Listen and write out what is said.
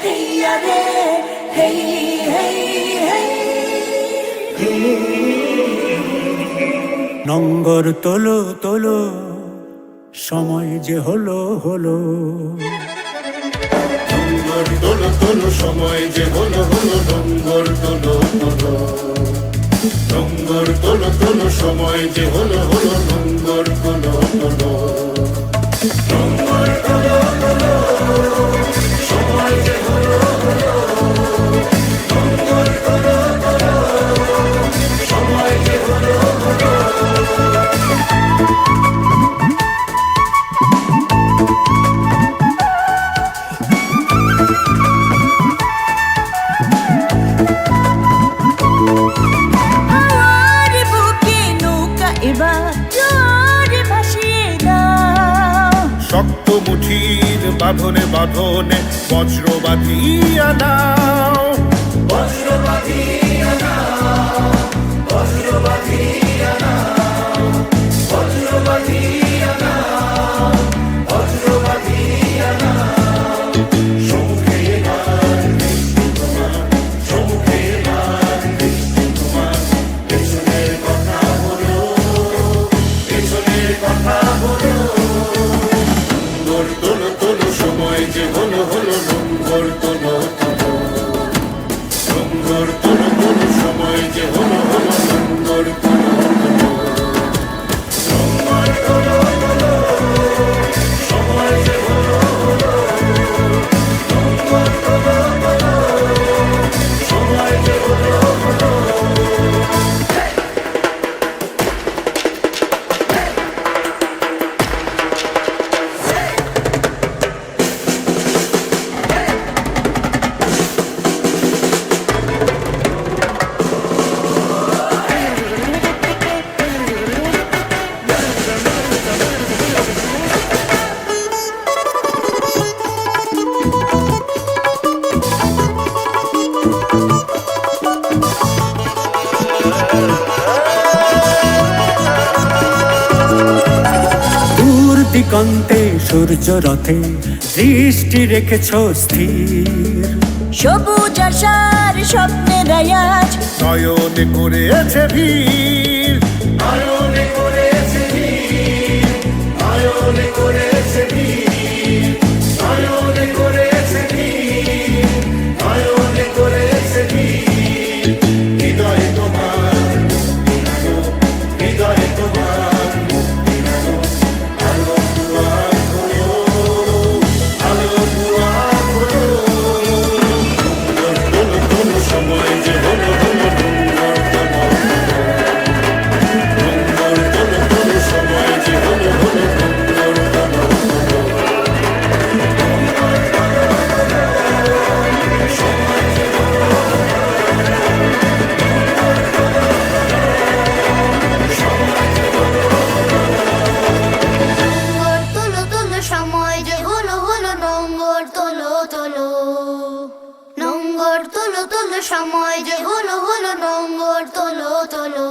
হেইয়া রে হেই হেই হেই। নঙ্গর তোলো তোলো, সময় যে হলো হলো। নঙ্গর তোলো তোলো, সময় যে হলো হলো। নঙ্গর তোলো তোলো, নঙ্গর তোলো তোলো, সময় যে হলো হলো। নঙ্গর তোলো তোলো, নঙ্গর তোলো তোলো, সময় যে হলো হলো। নঙ্গর তোলো তোলো, সময় যে হলো হলো। হাওয়ার বুকে নৌকা এবার জোরে ভাসিয়ে দাও। শক্ত মুঠির বাঁধনে বাঁধনে বজ্র বাঁধিয়া নাও। বজ্র বাঁধিয়া নাও, বজ্র বাঁধিয়া নাও, বজ্র বাঁধিয়া নাও, বজ্র বাঁধিয়া নাও। সম্মুখে এবার বৃষ্টি তোমার, সম্মুখে এবার বৃষ্টি তোমার। পেছনের কথা বলো, পেছনের কথা বলো। নঙ্গর তোলো তোলো, সময় যে হলো হলো। নঙ্গর তোলো তোলো, নঙ্গর তোলো তোলো, সময় যে হলো হলো। নঙ্গর তোলো তোলো, নঙ্গর তোলো তোলো, সময় যে হলো হলো। নঙ্গর তোলো তোলো, সময় যে হলো হলো। দূর দিগন্তে সূর্য রথে দৃষ্টি রেখেছ স্থির। সবুজ আশার স্বপ্নের আয়াজ নয়নে করেছে ভিড়, নয়নে করেছে ভিড়, নয়নে করেছে ভিড়, নয়নে করেছে ভিড়, নয়নে করেছে ভিড়। হৃদয়ে তোমার মুক্তি নাও, হৃদয়ে তোমার মুক্তি নাও। আলো দুয়ার খোলো, আলো দুয়ার খোলো। নঙ্গর তোলো তোলো, সময় যে হলো হলো। নঙ্গর তোলো তোলো, নঙ্গর তোলো তোলো, সময় যে হলো হলো। নঙ্গর তোলো তোলো, নঙ্গর তোলো তোলো, সময় যে হলো হলো। নঙ্গর তোলো তোলো, সময় যে হলো হলো। নোংর তোলো তোলো, সময় যে হলো হলো। নোংর তোলো তোলো, নোংর তোলো তোলো, সময় যে হলো হলো। নোংর তোলো তোলো।